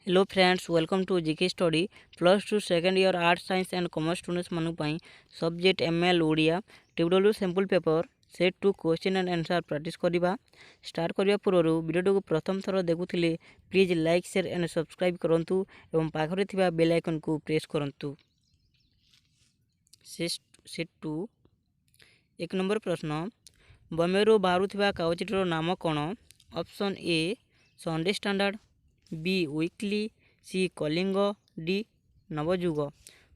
Hello friends, welcome to GK study plus two second year arts science and commerce students मान subject ML Odia TW sample paper set two question and answer practice करवा start करने पूर्व video को प्रथम थर देखुले please like share and subscribe करूँ और पाखरे थिबा बेल आइकन को प्रेस करूँ। सेट टू एक नंबर प्रश्न, बम्बेरू बाहरुथिबा कागजटीर नाम कौन? Option A Sunday Standard, B weekly, C Kalinga, D Navayuga.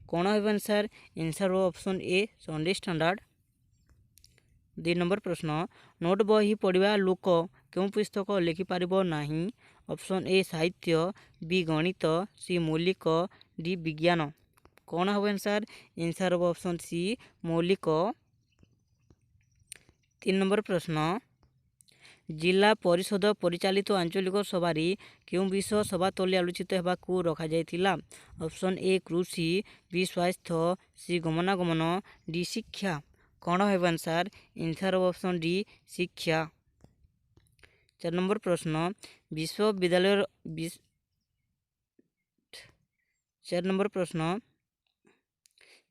कौन है आंसर? आंसर हो option A Sunday standard. 2 number प्रश्न, नोट बही पढ़ा लोक क्यों पुस्तक लिखिपार नहीं? ऑप्शन ए साहित्य, बी गणित, सी मौलिक, डी विज्ञान। कौन है आंसर? आंसर हो ऑप्शन सी मौलिक। 3 नंबर प्रश्न, जिला परिषद परिचालित आंचलिक सभार क्यों विषय सभा तले आलोचित होगाकू रखा जाइथिला? ऑप्शन ए कृषि, बी स्वास्थ्य, सी गमनागमन, डी शिक्षा। कौन है आंसर? आंसर ऑप्शन डी शिक्षा। 4 नंबर प्रश्न, विश्वविद्यालय 4 नंबर प्रश्न,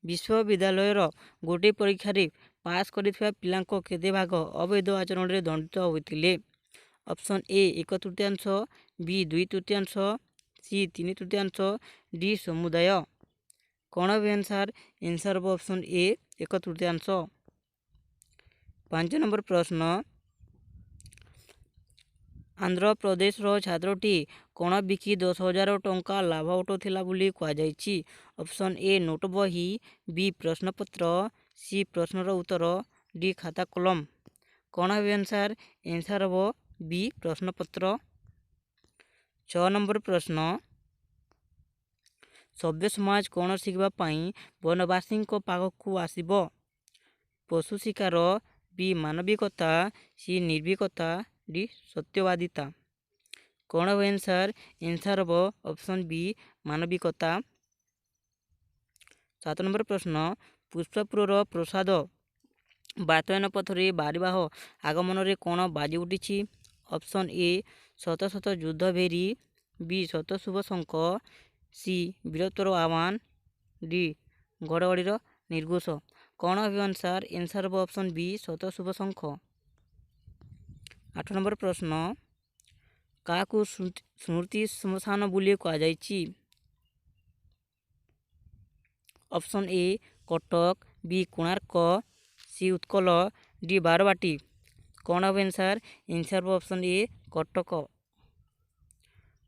विश्वविद्यालयर गोटे परीक्षार पास करिଥିବା ପିଲାଙ୍କ କେତେ ଭାଗ ଅବୈଧ ଆଚରଣରେ ଦଣ୍ଡିତ ହୋଇଥିଲେ? Option A 1/3, B 2/3, C 3/3, D समुदाय। कौन है answer? Answer option A 1/3। 5 number प्रश्न, आंध्र प्रदेशर छात्रटी कौन बिकी 10,000 टंका लाभ उठाउथिला बोली कहुଯାଇଛି? ऑप्शन ए नोट बही, बी प्रश्नपत्र, सी प्रश्नर उत्तर, डी खाता कलम। कौन है आंसर? आंसर हम बी प्रश्नपत्र। 6 नंबर प्रश्न, सभ्य समाज कौन शिखापी वनवासी पाखक आसब? पशु शिकार, बी मानविकता, सी निर्भीकता, डी सत्यवादिता। कौन है आंसर? आंसर हम ऑप्शन बी मानविकता। 7 नंबर प्रश्न, पुष्पपुर प्रसाद बातायन पथरे बारिवाह आगमन में कौन बाजी उठी? ऑप्शन ए शत शत युद्ध भेरी, बी शत शुभ शंख, सी वीरत्वर आह्वान, डी घड़घड़ीर निर्घोष। कौन है आंसर? आंसर हम ऑप्शन बी शत शुभ शंख। 8 नंबर प्रश्न, क्या स्मृति श्मशान बोली कहुଯାଇଛି? Option A Cuttack, B Konark, C Utkal, D Barabati. कौन है answer? Answer option A Cuttack.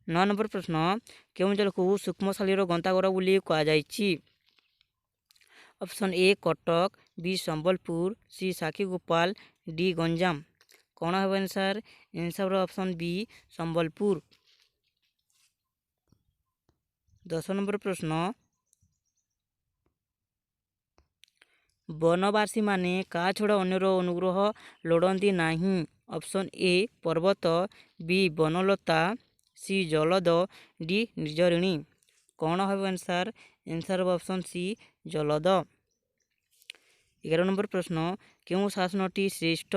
9 number प्रश्न, केउं जल को सूक्ष्मशालीर गंताघर बोली कहुଯାଇଛି? Option A Cuttack, B Sambalpur, C Sakshigopal, D Ganjam. कौन है answer? Answer option B Sambalpur. 10 number प्रश्न, वनवासी माने का छड़ा अन्यर अनुग्रह लोड़ती नहीं? ऑप्शन ए पर्वत, बी वनलता, सी जलद, डी निर्जरिणी। कौन है आंसर? आंसर ऑप्शन सी जलद। 11 नंबर प्रश्न, क्यों शासनटी श्रेष्ठ?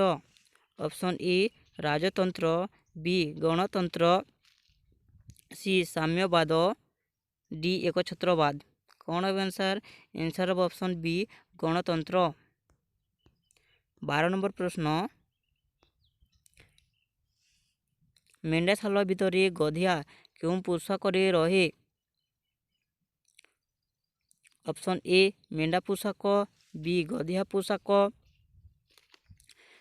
ऑप्शन ए राजतंत्र, बी गणतंत्र, सी साम्यवाद, डी एकछत्रवाद। कौन है आंसर? आंसर ऑप्शन बी गणतंत्र। 12 नंबर प्रश्न, मेंढाशाला भितर गधिया क्यों पोशाक रहे? ऑप्शन ए मेंढा पोशाक, बी गधिया पोशाक,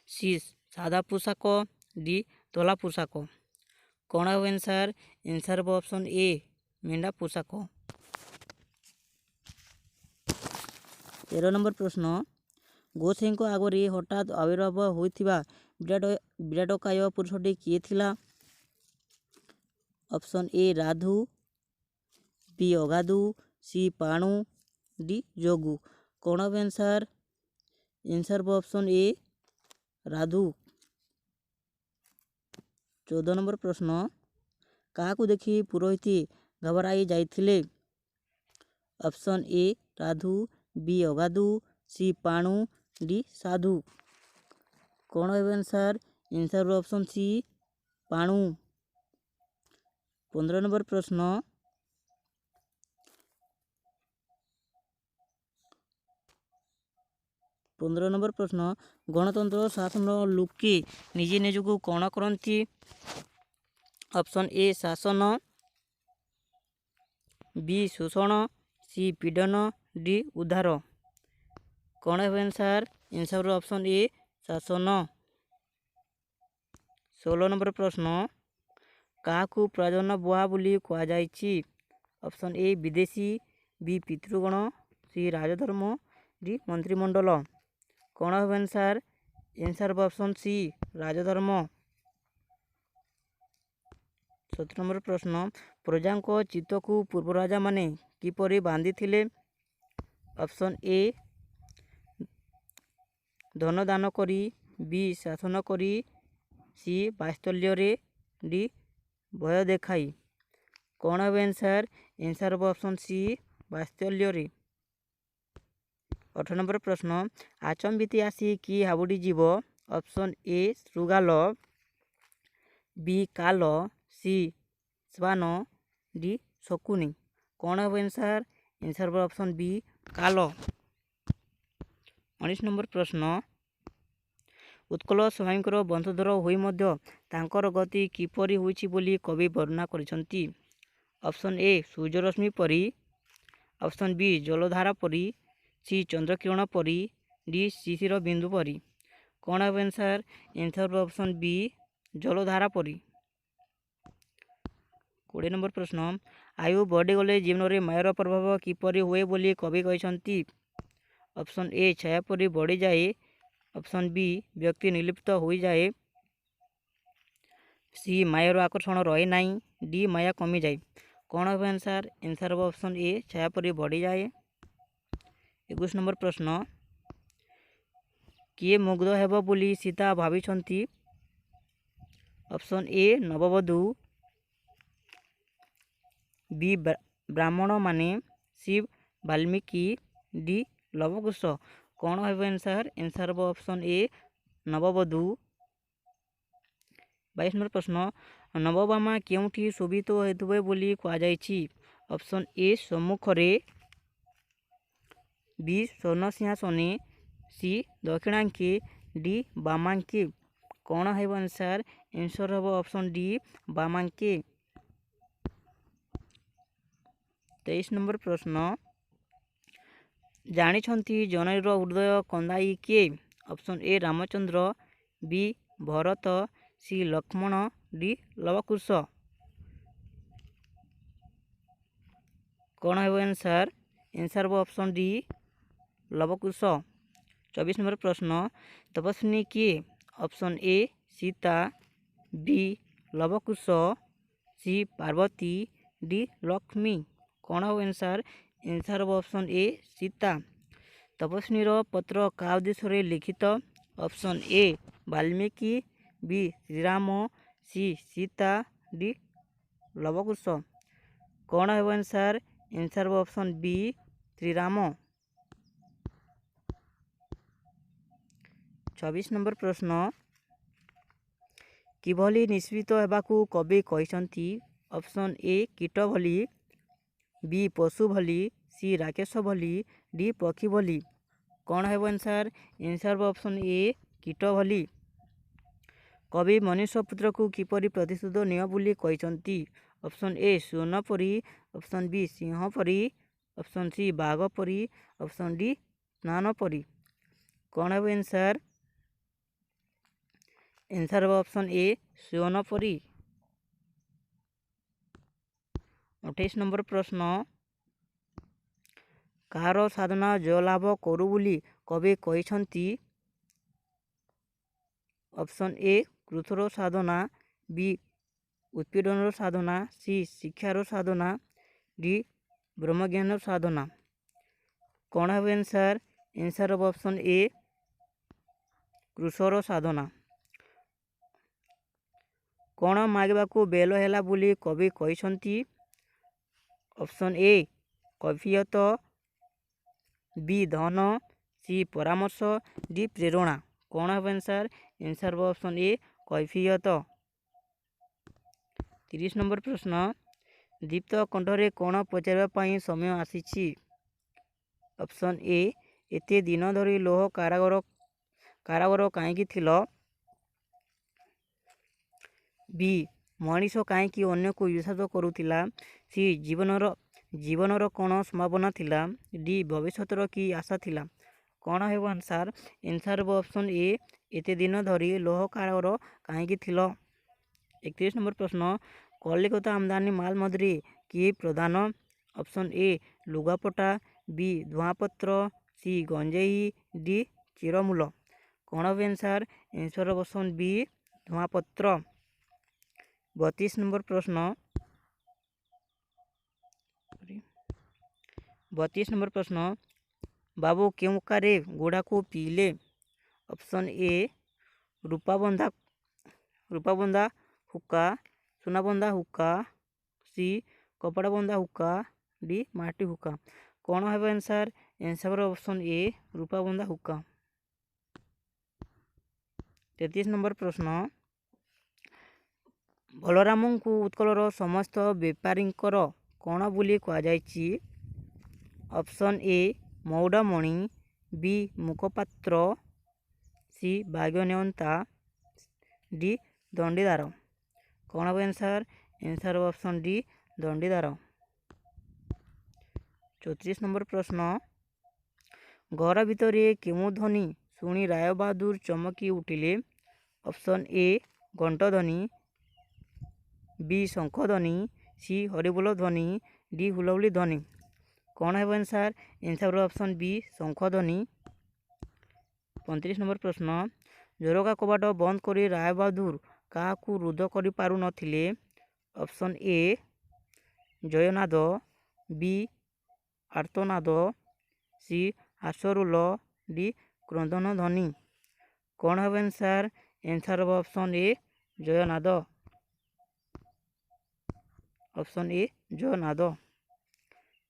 सी सादा पोशाक, डी धला पोशाक। कौन है आंसर? आंसर ऑप्शन ए मेंढा पोशाक। 13 नंबर प्रश्न, गोसाई आगे हठात आविर्भाव होता विराटकाय पुरुषटी किए थिला? ऑप्शन ए राधु, बी अगाधु, सी पाणु, डी जोगु। कौन है आंसर? आंसर ऑप्शन ए राधु। 14 नंबर प्रश्न, क्या देखि पुरोहित घबराई जाइथिले? ऑप्शन ए राधु, बी अगाधु, सी पाणु, डी साधु। कौन है आंसर? आंसर ऑप्शन सी पाणु। 15 नंबर प्रश्न, 15 ନମ୍ବର ପ୍ରଶ୍ନ ଗଣତନ୍ତ୍ର ଶାସନ ଲୋକେ ନିଜେ ନିଜକୁ କ'ଣ କରନ୍ତି? ଅପସନ୍ ଏ ଶାସନ, ବି ଶୋଷଣ, ସି ପୀଡ଼ନ, ଡି ଉଦ୍ଧାର। କ'ଣ ହେବ ଆନ୍ସାର୍? ଆନ୍ସାର୍ ଅପସନ୍ ଏ ଶାସନ। 16 ନମ୍ବର ପ୍ରଶ୍ନ କାହାକୁ ପ୍ରଜନ ବୁଆ ବୋଲି କୁହାଯାଇଛି? ଅପସନ୍ ଏ ବିଦେଶୀ, ବି ପିତୃଗଣ, ସି ରାଜଧର୍ମ, ଡି ମନ୍ତ୍ରିମଣ୍ଡଳ। କ'ଣ ହେବ ଆନ୍ସାର୍? ଆନ୍ସାର୍ ହେବ ଅପସନ୍ ସି ରାଜଧର୍ମ। 17 ନମ୍ବର ପ୍ରଶ୍ନ ପ୍ରଜାଙ୍କ ଚିତ୍ତକୁ ପୂର୍ବ ରାଜାମାନେ କିପରି ବାନ୍ଧିଥିଲେ? ଅପସନ୍ ଏ ଧନ ଦାନ କରି, ବି ଶାସନ କରି, ସି ବାତ୍ସଲ୍ୟରେ, ଡି ଭୟ ଦେଖାଇ। କ'ଣ ହେବ ଆନ୍ସାର୍? ଆନ୍ସାର୍ ହେବ ଅପସନ୍ ସି ବାତ୍ସଲ୍ୟରେ। 18 ନମ୍ବର ପ୍ରଶ୍ନ ଆଚମ୍ବିତ ଆସି କି ହାବୁଡ଼ି ଯିବ? ଅପସନ୍ ଏ ଶୃଗାଳ, ବି କାଲ, ସି ଶ୍ୱାନ, ଡି ଶକୁନି। କ'ଣ ହେବ ଆନ୍ସାର୍? ଆନ୍ସାର୍ ହେବ ଅପସନ୍ ବି କାଲ। 19 ନମ୍ବର ପ୍ରଶ୍ନ ଉତ୍କଳ ସ୍ୱାମୀଙ୍କର ବଂଶଧର ହୋଇ ମଧ୍ୟ ତାଙ୍କର ଗତି କିପରି ହୋଇଛି ବୋଲି କବି ବର୍ଣ୍ଣନା କରିଛନ୍ତି? ଅପସନ୍ ଏ ସୂର୍ଯ୍ୟରଶ୍ମି ପରି, ଅପସନ୍ ବି ଜଳଧାରା ପରି, ସି ଚନ୍ଦ୍ରକିରଣ ପରି, ଡି ଶିଶିର ବିନ୍ଦୁ ପରି। କ'ଣ ହେବ ଆନ୍ସାର୍? ଆନ୍ସାର୍ ହେବ ଅପସନ୍ ବି ଜଳଧାରା ପରି। 20 ନମ୍ବର ପ୍ରଶ୍ନ ଆୟୁ ବଢ଼ିଗଲେ ଜୀବନରେ ମାୟାର ପ୍ରଭାବ କିପରି ହୁଏ ବୋଲି କବି କହିଛନ୍ତି? ଅପସନ୍ ଏ ଛାୟା ପରି ବଢ଼ିଯାଏ, ଅପସନ୍ ବି ବ୍ୟକ୍ତି ନିର୍ଲିପ୍ତ ହୋଇଯାଏ, ସି ମାୟାର ଆକର୍ଷଣ ରହେ ନାହିଁ, ଡି ମାୟା କମିଯାଏ। କ'ଣ ହେବ ଆନ୍ସାର୍? ଆନ୍ସାର୍ ହେବ ଅପସନ୍ ଏ ଛାୟା ପରି ବଢ଼ିଯାଏ। 21 ନମ୍ବର ପ୍ରଶ୍ନ କିଏ ମୁଗ୍ଧ ହେବ ବୋଲି ସୀତା ଭାବିଛନ୍ତି? ଅପସନ୍ ଏ ନବବଧୂ, ବି ବ୍ରାହ୍ମଣମାନେ, ସି ବାଲ୍ମୀକି, ଡି ଲବକୁଶ। କ'ଣ ହେବ ଆନ୍ସାର୍? ଆନ୍ସାର୍ ହେବ ଅପସନ୍ ଏ ନବବଧୂ। 22 ନମ୍ବର ପ୍ରଶ୍ନ ନବଭାମା କେଉଁଠି ଶୋଭିତ ହେଉଥିବେ ବୋଲି କୁହାଯାଇଛି? ଅପସନ୍ ଏ ସମ୍ମୁଖରେ, ବି ସ୍ୱର୍ଣ୍ଣ ସିଂହାସନେ, ସି ଦକ୍ଷିଣାଙ୍କେ, ଡି ବାମାଙ୍କେ। କ'ଣ ହେବ ଆନ୍ସାର୍? ଆନ୍ସାର୍ ହେବ ଅପସନ୍ ଡି ବାମାଙ୍କେ। 23 ନମ୍ବର ପ୍ରଶ୍ନ ଜାଣିଛନ୍ତି ଜନନୀର ହୃଦୟ କନ୍ଦାଇ କିଏ? Option A Ramachandra, B Bharat, C Lakshman, D Lavakush. କ'ଣ ହେବ ଆନ୍ସାର୍? ଆନ୍ସାର୍ ହେବ ଅପସନ୍ ଡି ଲବକୁଶ। 24 ନମ୍ବର ପ୍ରଶ୍ନ ତପସ୍ୱିନୀ କିଏ? Option A Sita, B Lavakush, C Parvati, D Lakshmi. କ'ଣ ହେବ ଆନ୍ସାର୍? ଆନ୍ସାର୍ ହେବ ଅପସନ୍ ଏ ସୀତା। ତପସ୍ୱିନୀର ପତ୍ର କାହା ଉଦ୍ଦେଶ୍ୟରେ ଲିଖିତ? Option A Valmiki, B Shriram, C Sita, D Lavakush. କ'ଣ ହେବ ଆନ୍ସାର୍? ଆନ୍ସାର୍ ହେବ ଅପସନ୍ ବି ଶ୍ରୀରାମ। 26 ନମ୍ବର ପ୍ରଶ୍ନ କିଭଳି ନିଷ୍ପିତ ହେବାକୁ କବି କହିଛନ୍ତି? ଅପସନ୍ ଏ କୀଟ ଭଳି, ବି ପଶୁ ଭଳି, ସି ରାକ୍ଷସ ଭଳି, ଡି ପକ୍ଷୀ ଭଳି। କ'ଣ ହେବ ଆନ୍ସାର୍? ଆନ୍ସାର୍ ହେବ ଅପସନ୍ ଏ କୀଟ ଭଳି। କବି ମନୁଷ୍ୟପୁତ୍ରକୁ କିପରି ପ୍ରତିଶୋଧ ନିଅ ବୋଲି କହିଛନ୍ତି? ଅପସନ୍ ଏ ସ୍ୱର୍ଣ୍ଣ ପରି, ଅପସନ୍ ବି ସିଂହ ପରି, ଅପସନ୍ ସି ବାଘ ପରି, ଅପସନ୍ ଡି ସ୍ନାନ ପରି। କ'ଣ ହେବ ଆନ୍ସାର୍? ଆନ୍ସାର୍ ହେବ ଅପସନ୍ ଏ ସ୍ୱର୍ଣ୍ଣ ପରି। 28 ନମ୍ବର ପ୍ରଶ୍ନ କାହାର ସାଧନା ଜୟ ଲାଭ କରୁ ବୋଲି କବି କହିଛନ୍ତି? ଅପସନ୍ ଏ କ୍ରୋଧର ସାଧନା, ବି ଉତ୍ପୀଡ଼ନର ସାଧନା, ସି ଶିକ୍ଷାର ସାଧନା, ଡି ବ୍ରହ୍ମଜ୍ଞାନର ସାଧନା। କ'ଣ ହେବ ଆନ୍ସାର୍? ଆନ୍ସାର୍ ହେବ ଅପସନ୍ ଏ କ୍ରୋଧର ସାଧନା। କ'ଣ ମାଗିବାକୁ ବେଲ ହେଲା ବୋଲି କବି କହିଛନ୍ତି? ଅପସନ୍ ଏ କୈଫିୟତ, ବି ଧନ, ସି ପରାମର୍ଶ, ଡି ପ୍ରେରଣା। କ'ଣ ହେବ ଆନ୍ସାର୍? ଆନ୍ସାର୍ ହେବ ଅପସନ୍ ଏ କୈଫିୟତ। 30 ନମ୍ବର ପ୍ରଶ୍ନ ଦୀପ୍ତ କଣ୍ଠରେ କ'ଣ ପଚାରିବା ପାଇଁ ସମୟ ଆସିଛି? ଅପସନ୍ ଏ ଏତେ ଦିନ ଧରି ଲୌହ କାରାଗାର କାହିଁକି ଥିଲ? ବି ମଣିଷ କାହିଁକି ଅନ୍ୟକୁ ବିଶ୍ୱାସ କରୁଥିଲା? ସି ଜୀବନର କ'ଣ ସମ୍ଭାବନା ଥିଲା? ଡି ଭବିଷ୍ୟତର କି ଆଶା ଥିଲା? କ'ଣ ହେବ ଆନ୍ସାର୍? ଆନ୍ସାର୍ ହେବ ଅପସନ୍ ଏ, ଏତେ ଦିନ ଧରି ଲୌହ କାରାଗାର କାହିଁକି ଥିଲ? 31 নম্বর প্রশ্ন, কলিকতা আমদানি মাল মধ্যে কি প্রধান? অপশন এ লুগাপটা, বি ধୂଆଁପତ୍ର, ସି ଗଞ୍ଜେଇ, ଡି ଚିରମୂଲ। କ'ଣ হবে ଆନ୍ସାର୍? ଆନ୍ସର୍ ଅପସନ୍ ବି ଧୂଆଁପତ୍ର। 32 নম্বর প্রশ্ন, 32 নম্বর প্রশ্ন, ବାବୁ କେଉଁ କାରେ ଗୁଡ଼ାକୁ ପିଇଲେ? ଅପସନ୍ ଏ ରୂପାବନ୍ଧା ହୁକ୍କା, ସୁନାବନ୍ଧା ହୁକ୍କା, ସି କପଡ଼ାବନ୍ଧା ହୁକ୍କା, ଡି ମାଟି ହୁକ୍କା। କ'ଣ ହେବ ଆନ୍ସାର୍? ଆନ୍ସର୍ ଅପସନ୍ ଏ ରୂପାବନ୍ଧା ହୁକ୍କା। 33 নম্বর ପ୍ରଶ୍ନ, ବଳରାମଙ୍କୁ ଉତ୍କଳର ସମସ୍ତ ବେପାରୀଙ୍କର କ'ଣ ବୋଲି କୁହାଯାଇଛି? ଅପସନ୍ ଏ ମଉଡ଼ମଣି, ବି ମୁଖପାତ୍ର, ସି ଭାଗ୍ୟନିୟନ୍ତା, ଡି ଦଣ୍ଡିଦାର। କ'ଣ ହେବ ଆନ୍ସାର୍? ଆନ୍ସର୍ ଅପସନ୍ ଡି ଦଣ୍ଡିଦାର। 34 নম্বর ପ୍ରଶ୍ନ, ଘର ଭିତରେ କେଉଁ ଧ୍ୱନି ଶୁଣି ରାୟବାହାଦୁର ଚମକି ଉଠିଲେ? ଅପସନ୍ ଏ ଘଣ୍ଟଧ୍ୱନି, ବି ଶଙ୍ଖଧ୍ୱନି, ସି ହରିବୋଲ ଧ୍ୱନି, ଡି ହୁଳହୁଳି ଧ୍ୱନି। କ'ଣ ହେବ ଆନ୍ସାର୍? ଆନ୍ସର୍ ଅପସନ୍ ବି ଶଙ୍ଖଧ୍ୱନି। 35 নম্বর ପ୍ରଶ୍ନ, ଝରକା କବାଟ ବନ୍ଦ କରି ରାୟବାହାଦୁର କାହାକୁ ରୁଦ୍ଧ କରିପାରୁନଥିଲେ? ଅପସନ୍ ଏ ଜୟନାଦ, ବି ଆର୍ତ୍ତନାଦ, ସି ହାସ୍ୟରୋଲ, ଡି କ୍ରନ୍ଦନ ଧ୍ୱନି। କ'ଣ ହେବ ଆନ୍ସାର୍? ଆନ୍ସର୍ ହେବ ଅପସନ୍ ଏ ଜୟନାଦ। ଅପସନ୍ ଏ ଜୟନାଦ।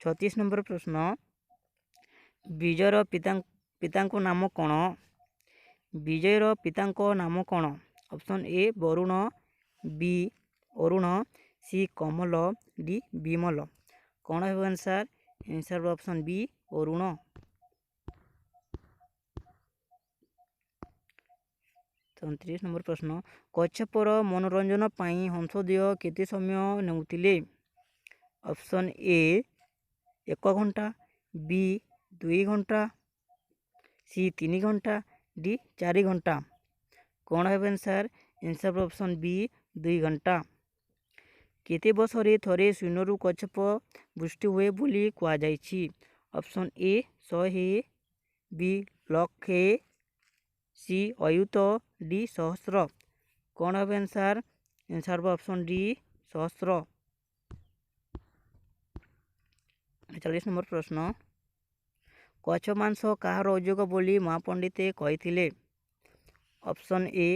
36 নম্বর ପ୍ରଶ୍ନ, ବିଜୟର ପିତାଙ୍କ ନାମ କ'ଣ? ବିଜୟର ପିତାଙ୍କ ନାମ କ'ଣ? Option A Barun, B Arun, C Kamal, D Bimal. କ'ଣ ହେବ answer? Answer option B Arun. 37 number ପ୍ରଶ୍ନ, କଚ୍ଛପର ମନୋରଞ୍ଜନ ପାଇଁ ହଂସଦେଓ କେତେ ସମୟ ନେଉଥିଲେ? ଅପସନ୍ ଏ 1 ଘଣ୍ଟା, ବି 2 ଘଣ୍ଟା, ସି 3 ଘଣ୍ଟା, ଡି 4 ଘଣ୍ଟା। କ'ଣ ହେବ ଆନ୍ସାର୍? ଆନ୍ସର୍ ଅପସନ୍ ବି 2 ଘଣ୍ଟା। କେତେ ବର୍ଷରେ ଥରେ ଶୂନ୍ୟରୁ କଚ୍ଛପ ସୃଷ୍ଟି ହୁଏ ବୋଲି କୁହାଯାଇଛି? ଅପସନ୍ ଏ 100, ବି ଲକ୍ଷେ, ସି ଅୟୁତ, ଡି ସହସ୍ର। କ'ଣ ହେବ ଆନ୍ସାର୍? ଆନ୍ସର୍ ଅପସନ୍ ଡି ସହସ୍ର। 40 নম্বর ପ୍ରଶ୍ନ, କଚ୍ଛ ମାଂସ କାହାର ଅଯୋଗ ବୋଲି ମହାପଣ୍ଡିତେ କହିଥିଲେ? ଅପସନ୍ ଏ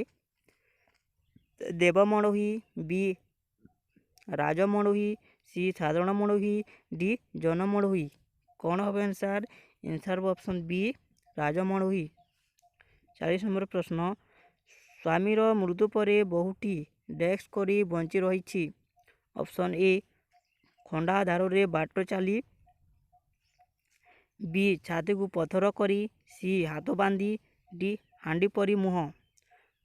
ଦେବମଣୋହି, ବି ରାଜମଣୋହି, ସି ସାଧାରଣ ମଣୋହି, ଡି ଜନମଣୋହି। କ'ଣ ହେବ ଆନ୍ସାର୍? ଆନ୍ସର୍ ଅପସନ୍ ବି ରାଜମଣୋହି। 40 নম্বর ପ୍ରଶ୍ନ, ସ୍ୱାମୀର ମୃତ୍ୟୁ ପରେ ବୋହୂଟି ଡ୍ୟାସ୍ କରି ବଞ୍ଚି ରହିଛି? ଅପସନ୍ ଏ ଖଣ୍ଡା ଧାରରେ ବାଟ ଚାଲି, ବି ଛାତିକୁ ପଥର କରି, ସି ହାତ ବାନ୍ଧି, ଡି ହାଣ୍ଡି ପରି ମୁହଁ।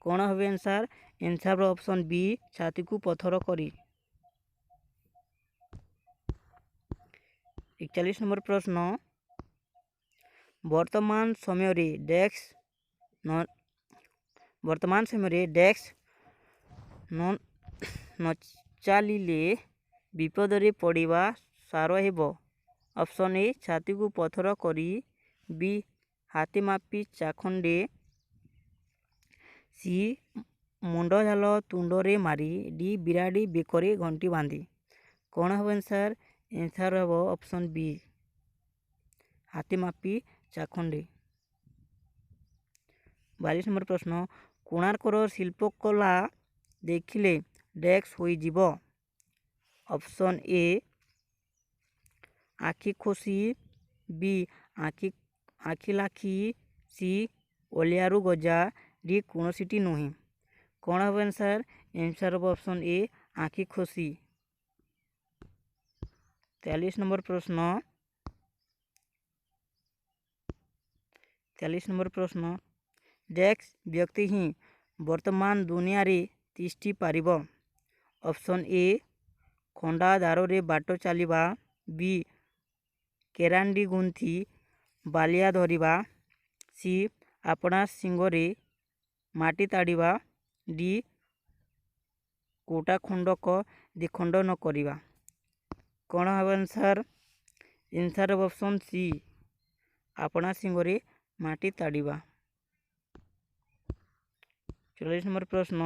କ'ଣ ହେବ ଆନ୍ସାର୍? ଆନ୍ସର୍ ଅପସନ୍ ବି ଛାତିକୁ ପଥର କରି। 41 নম্বর ପ୍ରଶ୍ନ, ବର୍ତ୍ତମାନ ସମୟରେ ଡ୍ୟାସ୍ ନ ଚାଲିଲେ ବିପଦରେ ପଡ଼ିବା ସାର ହେବ? ଅପସନ୍ ଏ ଛାତିକୁ ପଥର କରି, ବି ହାତୀ ମାପି ଚାଖଣ୍ଡେ, ସି ମୁଣ୍ଡଝାଲ ତୁଣ୍ଡରେ ମାରି, ଡି ବିରାଡ଼ି ବେକରେ ଘଣ୍ଟି ବାନ୍ଧି। କ'ଣ ହେବ ଆନ୍ସାର୍? ଆନ୍ସର୍ ହେବ ଅପସନ୍ ବି ହାତୀ ମାପି ଚାଖଣ୍ଡେ। 42 নম্বর ପ୍ରଶ୍ନ, କୋଣାର୍କର ଶିଳ୍ପକଳା ଦେଖିଲେ ଡ୍ୟାସ୍ ହୋଇଯିବ? ଅପସନ୍ ଏ ଆଖି ଖୋସି, ବି ଆଖି ଲାଖି, ସି ଅଲିଆରୁ ଗଜା, ଡି କୌଣସିଟି ନୁହେଁ। କ'ଣ ହେବ ଆନ୍ସାର୍? ଆନ୍ସର୍ ହେବ ଅପସନ୍ ଏ ଆଖି ଖୋସି। 43 নম্বর ପ୍ରଶ୍ନ, 43 नंबर प्रश्न डेक्स व्यक्ति ही वर्तमान दुनिया रे तिष्ठि पारिब ऑप्शन ए खंडा दारे बाट चलवा बी केरांडी गुंथी बालिया धरिबा सी आपणा सिंगरे माटी ताड़िबा डी कोटा खंडक द्विखंडन करिबा कौन हम आंसर आंसर ऑप्शन सी आपणा सिंगरे माटी ताड़िबा 44 नंबर प्रश्न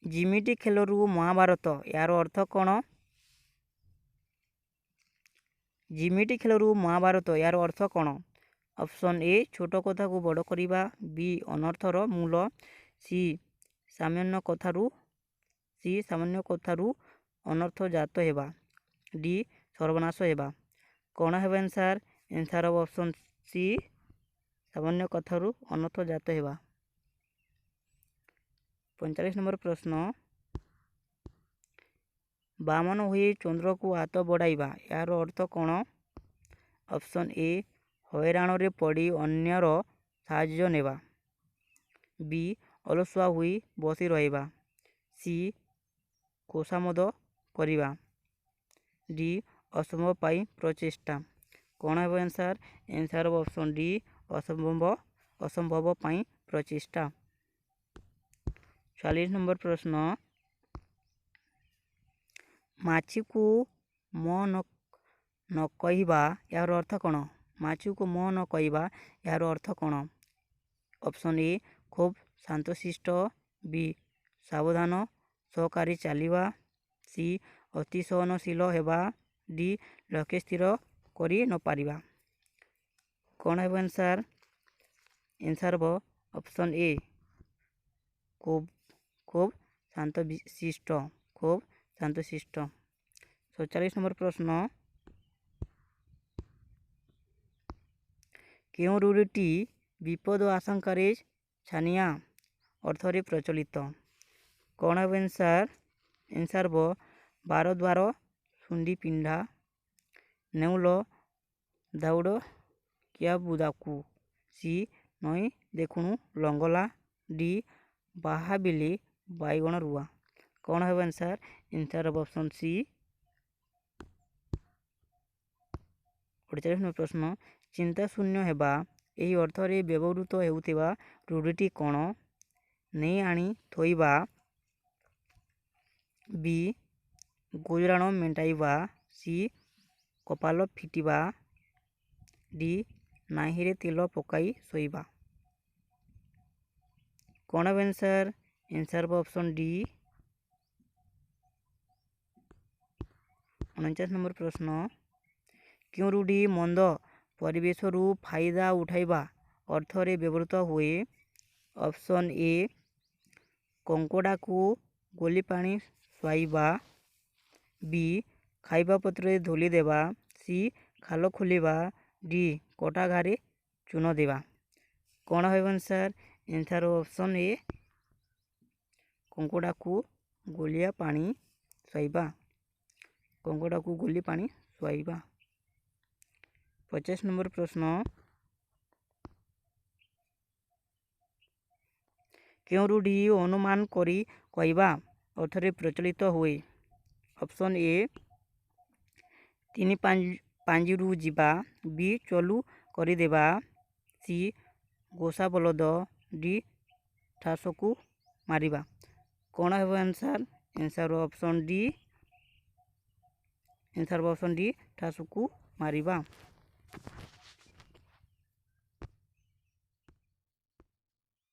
जिमिटी खेलरू महाभारत यार अर्थ कौन जिमिटी खेलरू महाभारत यार अर्थ कौन ऑप्शन ए छोट कथा को बड़ करिबा बी अनर्थर मूल सी सामान्य कथारू अनर्थ जात हेबा डी सर्वनाश हेबा कौन है आंसर आंसर ऑप्शन सी सामान्य कथारू अनर्थ जात हेबा 45 नंबर प्रश्न बामन हुए चंद्र को हाथ बढ़ाइबा यार अर्थ कौन ऑप्शन ए हैरान रे पड़ी अन्यर साहाय्य नेबा बी अलसुआ हुई बसी रहिबा सी खोसामद करिबा डी असंभव पाई प्रचेष्टा कौन है आंसर आंसर ऑप्शन डी असंभव पाई प्रचेष्टा 40 नंबर प्रश्न माछी को म न कहवा यार अर्थ कौन माछी को म न कहवा यार अर्थ कौन ऑप्शन ए खूब शांतशिष्ट बी सावधान सहकारी चलवा सी अति सहनशील हेबा डी लक्ष्य स्थिर करि न पारिबा कौन है आंसर आंसर ऑप्शन ए खूब शांतशिष्ट 47 नंबर प्रश्न क्यों रूढ़िटी विपद आशंकार छानिया अर्थरे प्रचलित कौन है आंसर बार द्वार सुंडी पिंडा नेउल दाउड़ किया बुदाकू सी नई देखुणु लंगला डी बाहा बिली बैगण रुआ कौन है आंसर आंसर ऑप्शन सी 48 प्रश्न चिंता शून्य हेबा यही अर्थरे व्यवहृत हेउथिबा रूढ़िटी कौन नहीं आनी थोइबा बी गुजराण मेटाइबा सी कपाल फिटिबा डी नाहीरे तेल पकाई सोइबा कौन है answer answer option D 49 number प्रश्न क्यों रूढ़ी मंद परिवेश रु फायदा उठाइबा अर्थरे व्यवहृत हुए ऑप्शन ए कंकोड़ा को गोली पानी स्वाइबा बी खाइबा पत्र धोली देवा सी खाल खोलिबा डी कटा घारे चून देवा कौन है आंसर आंसर ऑप्शन ए कंकोड़ा को गोलिया पानी स्वाइबा कंकोड़ा को गोली पानी स्वाइबा 50 नंबर प्रश्न क्यों रूढ़ी अनुमान करी कहवा अर्थरे प्रचलित हुए ऑप्शन ए तीन पांजिरू जीवा बी चलू करदेवा सी गोसा बलद डी ठास को मारिबा कौन है आंसर आंसर ऑप्शन डी ठास को मारिबा